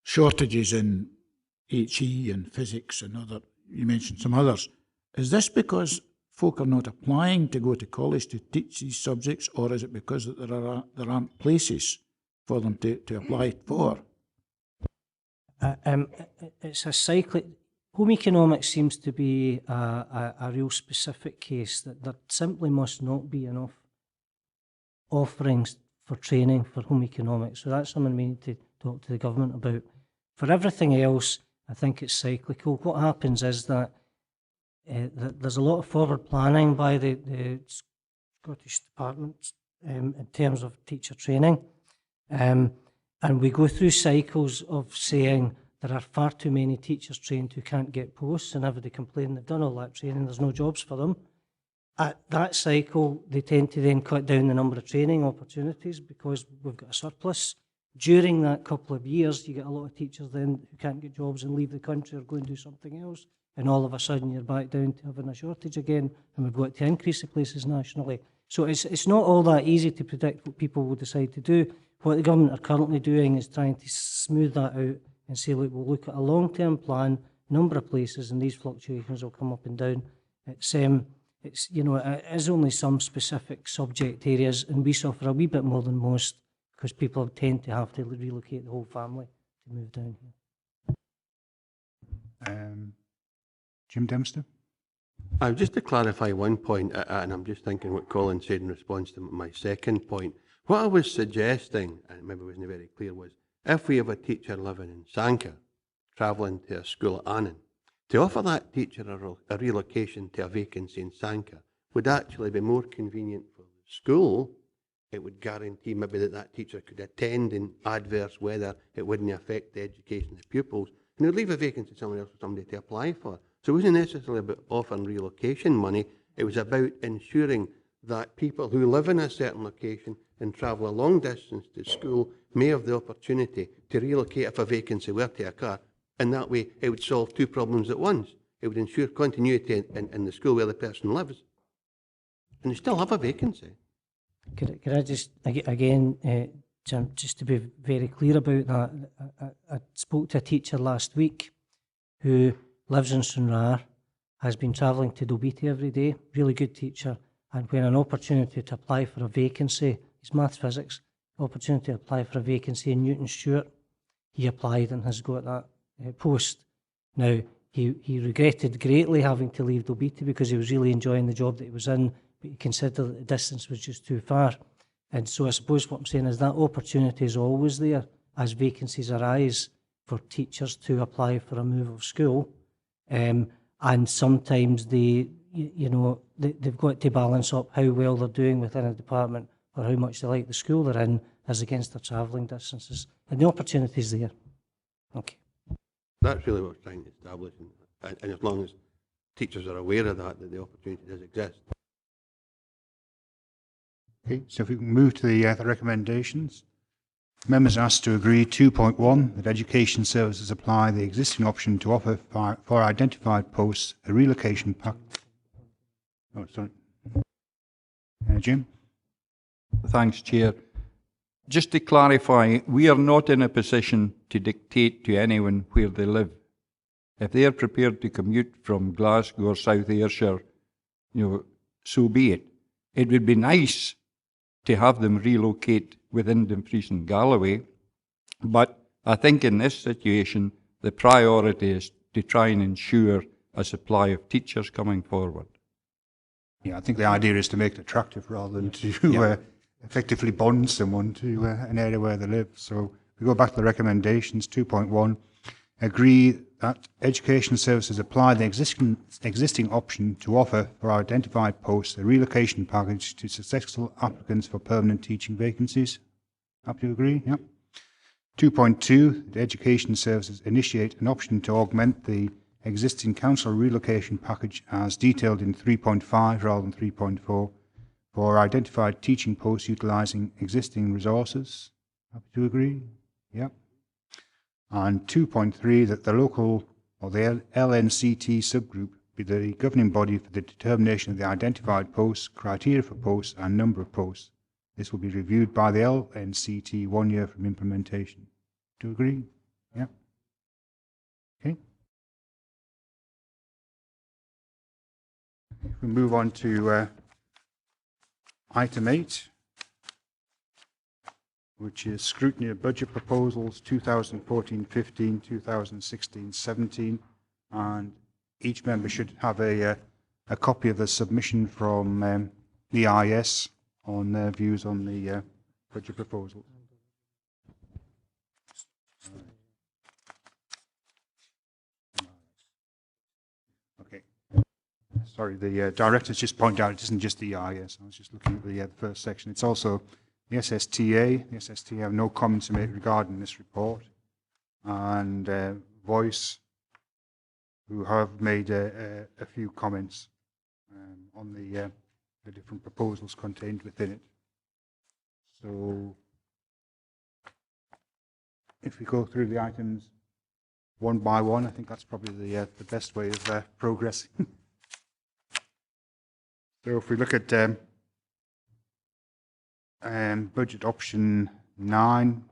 shortages in HE and physics and other, you mentioned some others. Is this because folk are not applying to go to college to teach these subjects, or is it because that there aren't places for them to apply for? It's a cyclic. Home economics seems to be a real specific case that there simply must not be enough offerings for training for home economics. So that's something we need to talk to the government about. For everything else, I think it's cyclical. What happens is that there's a lot of forward planning by the Scottish Department in terms of teacher training. And we go through cycles of saying there are far too many teachers trained who can't get posts, and everybody complain they've done all that training, there's no jobs for them. At that cycle, they tend to then cut down the number of training opportunities because we've got a surplus. During that couple of years, you get a lot of teachers then who can't get jobs and leave the country or go and do something else, and all of a sudden you're back down to having a shortage again, and we've got to increase the places nationally. So it's not all that easy to predict what people will decide to do. What the government are currently doing is trying to smooth that out and say, look, we'll look at a long-term plan, number of places, and these fluctuations will come up and down. It's you know, it is only some specific subject areas, and we suffer a wee bit more than most because people tend to have to relocate the whole family to move down here. Jim Dempster? Just to clarify one point, and I'm just thinking what Colin said in response to my second point. What I was suggesting, and maybe it wasn't very clear, was if we have a teacher living in Sanquhar, travelling to a school at Annan, to offer that teacher a relocation to a vacancy in Sanquhar would actually be more convenient for the school. It would guarantee maybe that teacher could attend in adverse weather. It wouldn't affect the education of the pupils. And it would leave a vacancy somewhere else for somebody to apply for. So it wasn't necessarily about offering relocation money. It was about ensuring that people who live in a certain location and travel a long distance to school may have the opportunity to relocate if a vacancy were to occur. And that way, it would solve two problems at once. It would ensure continuity in the school where the person lives. And they still have a vacancy. Could I just, again, Jim, just to be very clear about that, I spoke to a teacher last week who lives in Stranraer, has been travelling to Dobiti every day, really good teacher, and when an opportunity to apply for a vacancy, it's maths physics, opportunity to apply for a vacancy in Newton Stewart, he applied and has got that post. Now, he regretted greatly having to leave Dobiti because he was really enjoying the job that he was in, but he considered that the distance was just too far. And so I suppose what I'm saying is that opportunity is always there as vacancies arise for teachers to apply for a move of school. And sometimes they've got to balance up how well they're doing within a department or how much they like the school they're in as against their travelling distances. And the opportunity is there. Okay. That's really what we're trying to establish, and as long as teachers are aware of that, that the opportunity does exist. Okay, so if we can move to the recommendations. Members are asked to agree 2.1 that education services apply the existing option to offer for identified posts a relocation pack. Oh, sorry. Jim? Thanks, Chair. Just to clarify, we are not in a position to dictate to anyone where they live. If they are prepared to commute from Glasgow or South Ayrshire, so be it. It would be nice to have them relocate within Dumfries and Galloway, but I think in this situation, the priority is to try and ensure a supply of teachers coming forward. Yeah, I think the idea is to make it attractive rather than to effectively bond someone to an area where they live. So we go back to the recommendations. 2.1, agree that education services apply the existing option to offer for identified posts a relocation package to successful applicants for permanent teaching vacancies. Happy to agree? Yep. 2.2, the education services initiate an option to augment the existing council relocation package as detailed in 3.5 rather than 3.4 for identified teaching posts utilising existing resources. Happy to agree? Yep. And 2.3, that the local or the LNCT subgroup be the governing body for the determination of the identified posts, criteria for posts and number of posts. This will be reviewed by the LNCT 1 year from implementation. Do you agree? Yeah. Okay. If we move on to item 8, which is scrutiny of budget proposals 2014-15, 2016-17, and each member should have a copy of the submission from the IS on their views on the budget proposal. Okay. Sorry, the directors just pointed out it isn't just the EIS. I was just looking at the first section. It's also the SSTA. The SSTA have no comments to make regarding this report. And Voice, who have made a few comments on the different proposals contained within it. So if we go through the items one by one, I think that's probably the best way of progressing. So if we look at budget option 9,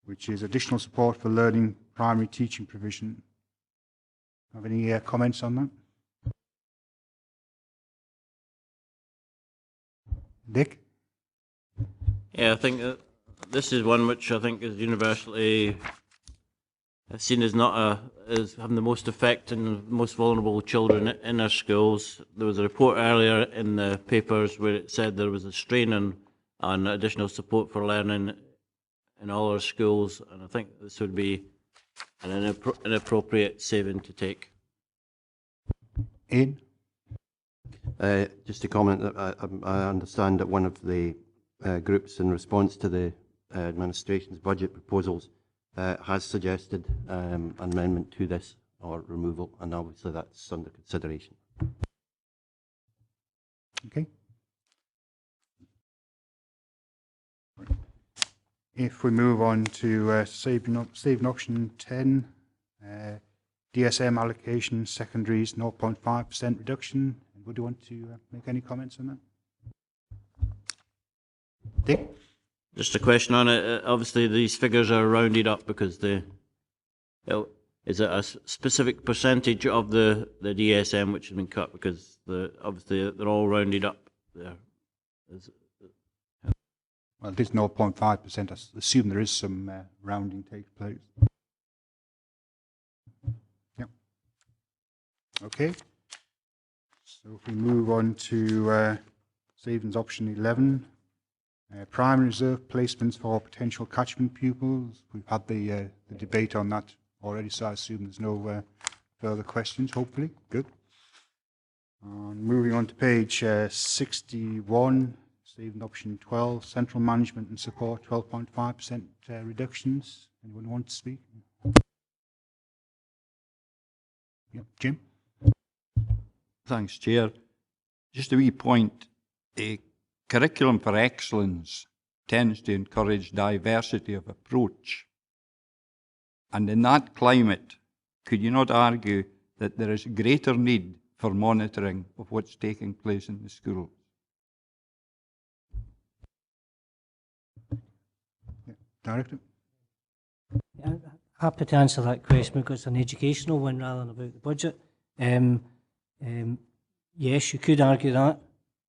which is additional support for learning primary teaching provision. Have any comments on that? Dick? Yeah, I think this is one which I think is universally seen as as having the most effect on the most vulnerable children in our schools. There was a report earlier in the papers where it said there was a strain on additional support for learning in all our schools, and I think this would be an inappropriate saving to take. Ian? Just to comment, I understand that one of the groups in response to the administration's budget proposals has suggested an amendment to this or removal, and obviously that's under consideration. Okay. If we move on to saving option 10, DSM allocation secondaries 0.5% reduction. Would you want to make any comments on that? Dick? Just a question on it. Obviously, these figures are rounded up because is it a specific percentage of the DSM which has been cut? Because obviously they're all rounded up there. Well, it is 0.5%. I assume there is some rounding takes place. Yep. Okay. So if we move on to savings option 11, primary reserve placements for potential catchment pupils. We've had the debate on that already, so I assume there's no further questions, hopefully. Good. Moving on to page 61, saving option 12, central management and support, 12.5% reductions. Anyone want to speak? Yep. Jim? Thanks, Chair. Just a wee point. A curriculum for excellence tends to encourage diversity of approach. And in that climate, could you not argue that there is greater need for monitoring of what's taking place in the schools? Yeah. Director? Yeah, happy to answer that question because it's an educational one rather than about the budget. Yes, you could argue that,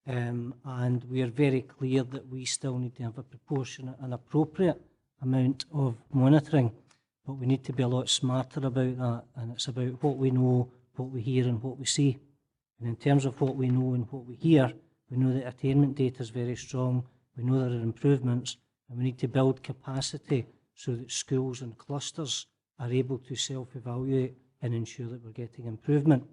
and we are very clear that we still need to have a proportionate and appropriate amount of monitoring, but we need to be a lot smarter about that, and it's about what we know, what we hear and what we see. And in terms of what we know and what we hear, we know that attainment data is very strong, we know there are improvements, and we need to build capacity so that schools and clusters are able to self-evaluate and ensure that we're getting improvement.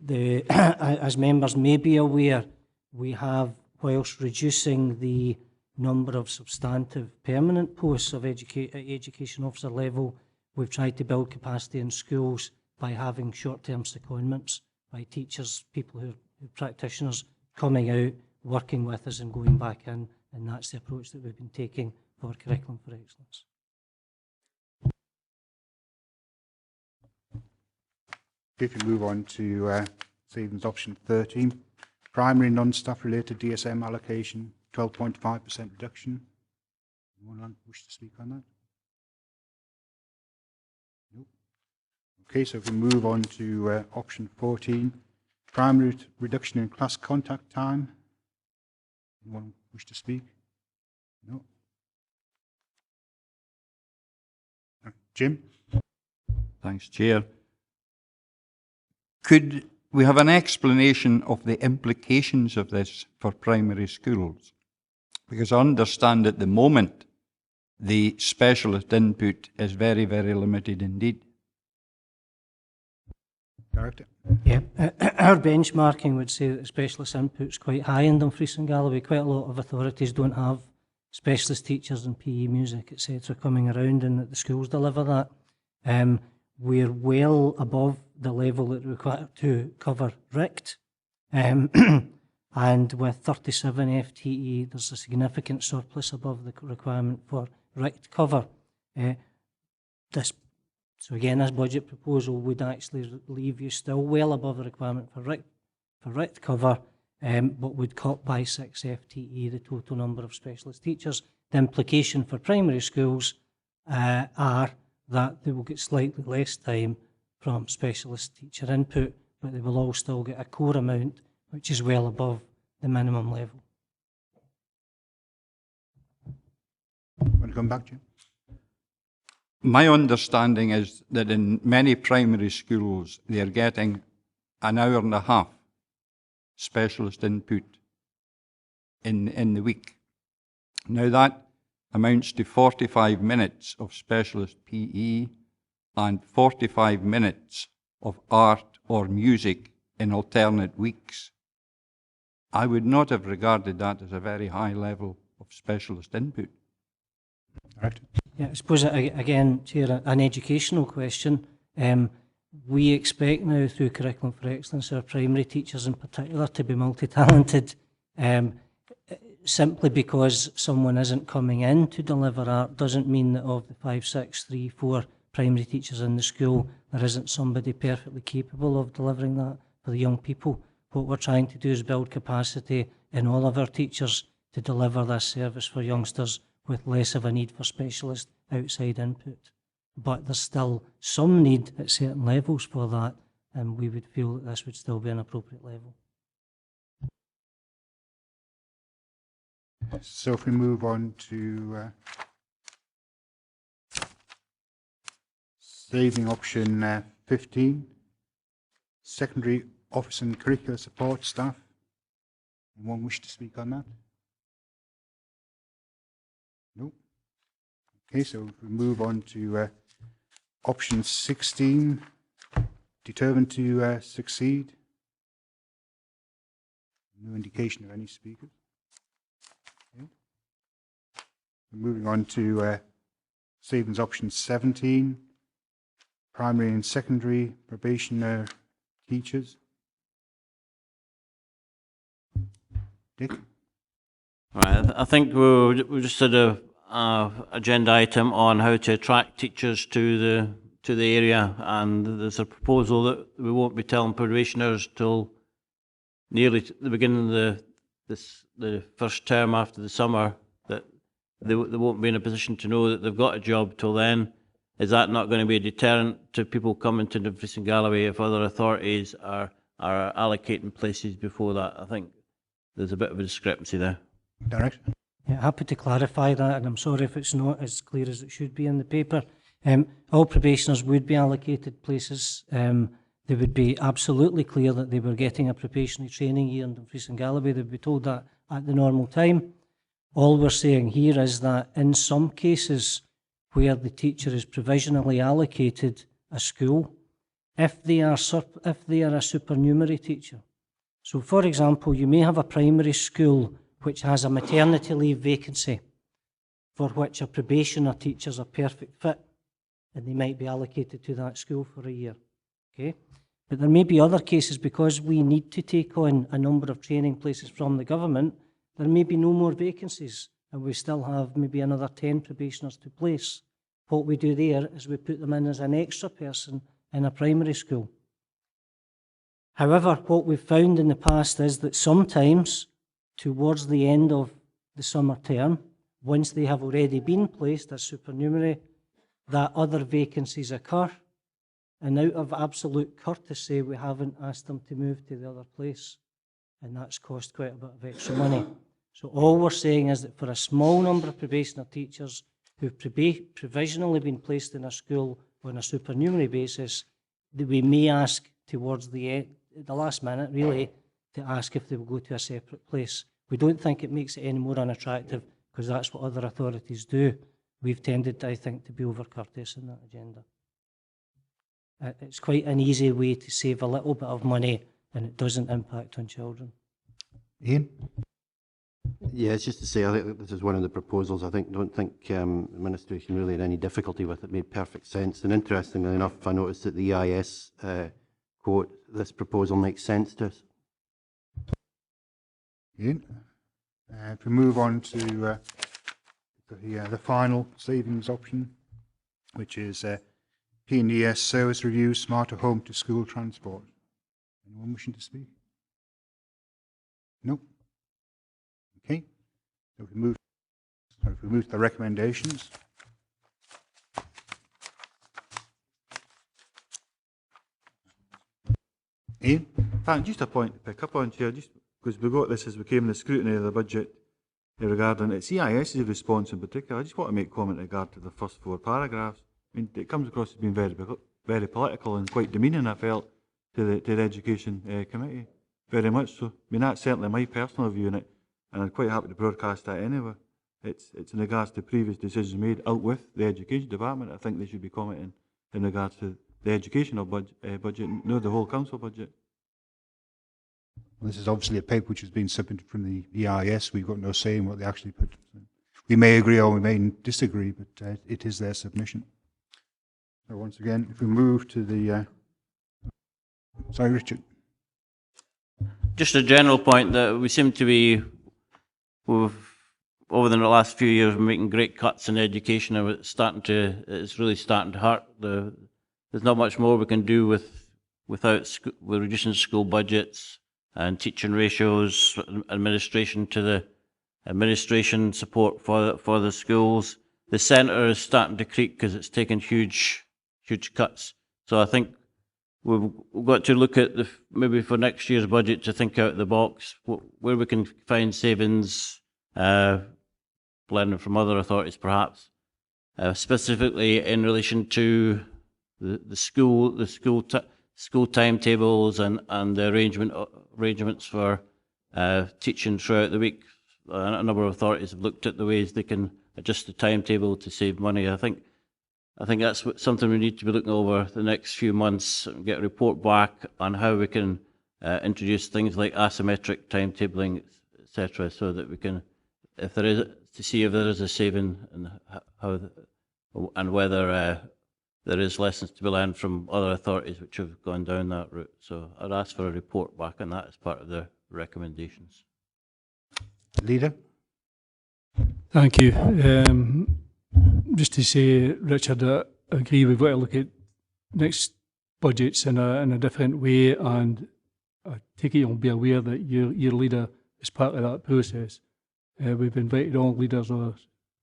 As members may be aware, we have, whilst reducing the number of substantive permanent posts of education officer level, we've tried to build capacity in schools by having short-term secondments, by teachers, people who are practitioners coming out, working with us and going back in, and that's the approach that we've been taking for Curriculum for Excellence. If you move on to savings option 13, primary non-staff related DSM allocation, 12.5% reduction. Anyone wish to speak on that? Nope. Okay, so if we move on to option 14, primary reduction in class contact time. Anyone wish to speak? No. Jim? Thanks, Chair. Could we have an explanation of the implications of this for primary schools? Because I understand at the moment the specialist input is very, very limited indeed. Director? Yeah, our benchmarking would say that the specialist input is quite high in Dumfries and Galloway. Quite a lot of authorities don't have specialist teachers in PE, music, etc. coming around, and that the schools deliver that. We're well above the level that we require to cover RICT. And with 37 FTE, there's a significant surplus above the requirement for RICT cover. So again, this budget proposal would actually leave you still well above the requirement for RICT cover, but would cut by 6 FTE the total number of specialist teachers. The implication for primary schools are that they will get slightly less time from specialist teacher input, but they will all still get a core amount, which is well above the minimum level. Want to come back, Jim? My understanding is that in many primary schools, they are getting an hour and a half specialist input in the week. Now that amounts to 45 minutes of specialist PE and 45 minutes of art or music in alternate weeks. I would not have regarded that as a very high level of specialist input. Right. Yeah, I suppose, again, Chair, an educational question. We expect now through Curriculum for Excellence our primary teachers in particular to be multi-talented. Simply because someone isn't coming in to deliver art doesn't mean that of the 5, 6, 3, 4 primary teachers in the school, there isn't somebody perfectly capable of delivering that for the young people. What we're trying to do is build capacity in all of our teachers to deliver this service for youngsters with less of a need for specialist outside input. But there's still some need at certain levels for that, and we would feel that this would still be an appropriate level. So if we move on to saving option 15, secondary office and curricular support staff. Anyone wish to speak on that? No. Okay, so if we move on to option 16, determined to succeed. No indication of any speakers. Okay. Moving on to savings option 17, primary and secondary probationer teachers. Dick? Right, I think we just did a agenda item on how to attract teachers to the area, and there's a proposal that we won't be telling probationers till nearly the beginning of the first term after the summer that they won't be in a position to know that they've got a job till then. Is that not going to be a deterrent to people coming to Dumfries and Galloway if other authorities are allocating places before that? I think there's a bit of a discrepancy there. Director? Yeah, happy to clarify that, and I'm sorry if it's not as clear as it should be in the paper. All probationers would be allocated places. They would be absolutely clear that they were getting a probationary training year in Dumfries and Galloway. They would be told that at the normal time. All we're saying here is that in some cases where the teacher is provisionally allocated a school, if they are a supernumerary teacher. So, for example, you may have a primary school which has a maternity leave vacancy for which a probationer teacher is a perfect fit, and they might be allocated to that school for a year. Okay? But there may be other cases, because we need to take on a number of training places from the government, there may be no more vacancies, and we still have maybe another 10 probationers to place. What we do there is we put them in as an extra person in a primary school. However, what we've found in the past is that sometimes, towards the end of the summer term, once they have already been placed as supernumerary, that other vacancies occur, and out of absolute courtesy, we haven't asked them to move to the other place, and that's cost quite a bit of extra money. So all we're saying is that for a small number of probationer teachers who've provisionally been placed in a school on a supernumerary basis, that we may ask towards the last minute, really, to ask if they will go to a separate place. We don't think it makes it any more unattractive, because that's what other authorities do. We've tended, I think, to be over courteous in that agenda. It's quite an easy way to save a little bit of money, and it doesn't impact on children. Ian? Yeah, it's just to say, I think this is one of the proposals. Don't think administration really had any difficulty with it. Made perfect sense. And interestingly enough, I noticed that the EIS quote, this proposal makes sense to us. Ian? If we move on to the final savings option, which is P&ES service review, smarter home to school transport. Anyone wishing to speak? No? Okay. So if we move to the recommendations. Ian? Thanks. Just a point to pick up on, Chair, just because we got this as we came in the scrutiny of the budget regarding its EIS's response in particular. I just want to make comment in regard to the first 4 paragraphs. I mean, it comes across as being very political and quite demeaning, I felt, to the Education Committee. Very much so. I mean, that's certainly my personal view on it, and I'm quite happy to broadcast that anyway. It's in regards to previous decisions made out with the Education Department. I think they should be commenting in regards to the educational budget, not the whole council budget. Well, this is obviously a paper which has been submitted from the EIS. We've got no say in what they actually put. We may agree or we may disagree, but it is their submission. So once again, if we move to the... sorry, Richard. Just a general point that we seem to be, over the last few years, making great cuts in education, and it's really starting to hurt. There's not much more we can do with reducing school budgets and teaching ratios, administration to the administration support for the schools. The centre is starting to creak because it's taken huge cuts. So I think we've got to look at maybe for next year's budget to think out the box where we can find savings, blending from other authorities perhaps, specifically in relation to the school timetables and the arrangements for teaching throughout the week. A number of authorities have looked at the ways they can adjust the timetable to save money. I think that's something we need to be looking over the next few months and get a report back on how we can introduce things like asymmetric timetabling, etc., so that we can, to see if there is a saving and how and whether there is lessons to be learned from other authorities which have gone down that route. So I'd ask for a report back on that as part of the recommendations. Leader? Thank you. Just to say, Richard, I agree we've got to look at next budgets in a different way, and I take it you'll be aware that your leader is part of that process. We've invited all leaders or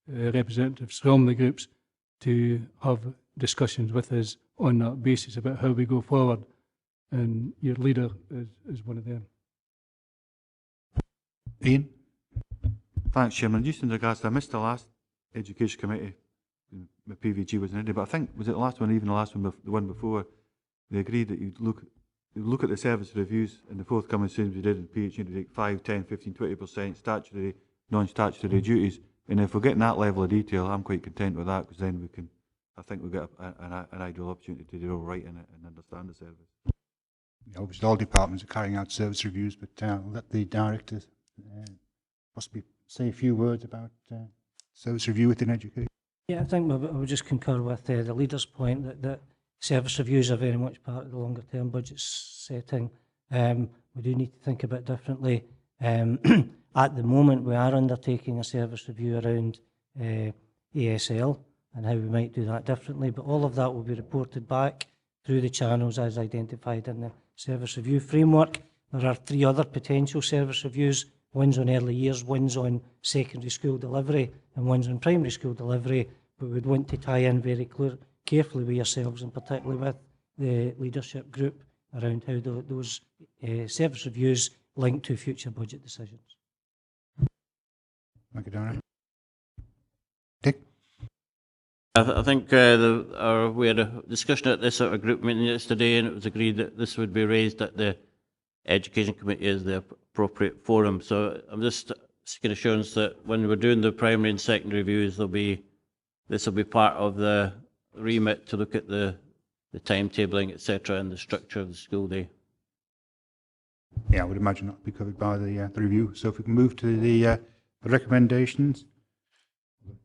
representatives from the groups to have discussions with us on that basis about how we go forward, and your leader is one of them. Ian? Thanks, Chairman. Just in regards to, I missed the last Education Committee, the PVG wasn't ready, but I think, was it the last one, even the last one, the one before, they agreed that you'd look at the service reviews in the forthcoming students we did in PhD to take 5, 10, 15, 20% statutory, non-statutory duties. And if we're getting that level of detail, I'm quite content with that, because then we can, I think we'll get an ideal opportunity to do all right in it and understand the service. Yeah, obviously, all departments are carrying out service reviews, but I'll let the director possibly say a few words about service review within education. Yeah, I think I would just concur with the leader's point that service reviews are very much part of the longer term budget setting. We do need to think a bit differently. At the moment, we are undertaking a service review around ASL and how we might do that differently, but all of that will be reported back through the channels as identified in the service review framework. There are 3 other potential service reviews. One's on early years, one's on secondary school delivery, and one's on primary school delivery, but we'd want to tie in very carefully with yourselves, and particularly with the leadership group, around how those service reviews link to future budget decisions. Thank you, Darren. Dick? I think we had a discussion at this sort of group meeting yesterday, and it was agreed that this would be raised at the Education Committee as the appropriate forum. So I'm just seeking assurance that when we're doing the primary and secondary reviews, this will be part of the remit to look at the timetabling, etc., and the structure of the school day. Yeah, I would imagine that will be covered by the review. So if we can move to the recommendations.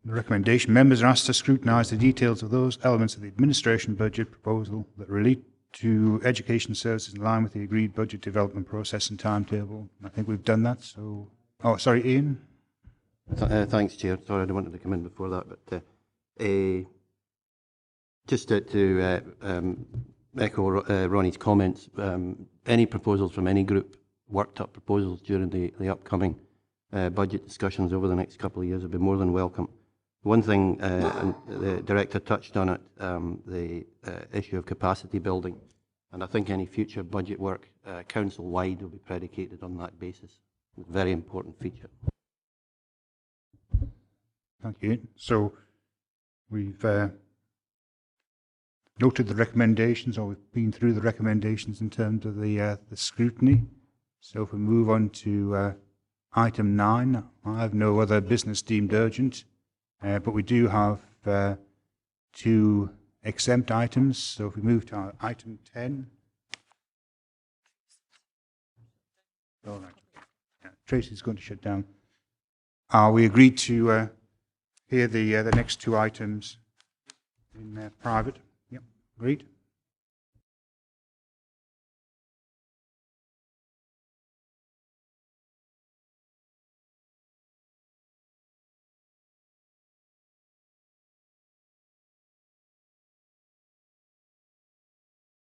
The recommendation, members are asked to scrutinise the details of those elements of the administration budget proposal that relate to education services in line with the agreed budget development process and timetable. I think we've done that, so... Oh, sorry, Ian? Thanks, Chair. Sorry, I didn't want to come in before that, but just to echo Ronnie's comments, any proposals from any group, worked up proposals during the upcoming budget discussions over the next couple of years would be more than welcome. One thing, and the Director touched on it, the issue of capacity building, and I think any future budget work council-wide will be predicated on that basis. It's a very important feature. Thank you. So we've noted the recommendations, or we've been through the recommendations in terms of the scrutiny. So if we move on to item 9, I have no other business deemed urgent, but we do have 2 exempt items. So if we move to item 10. All right. Yeah, Tracy's going to shut down. We agreed to hear the next 2 items in private. Yep, agreed.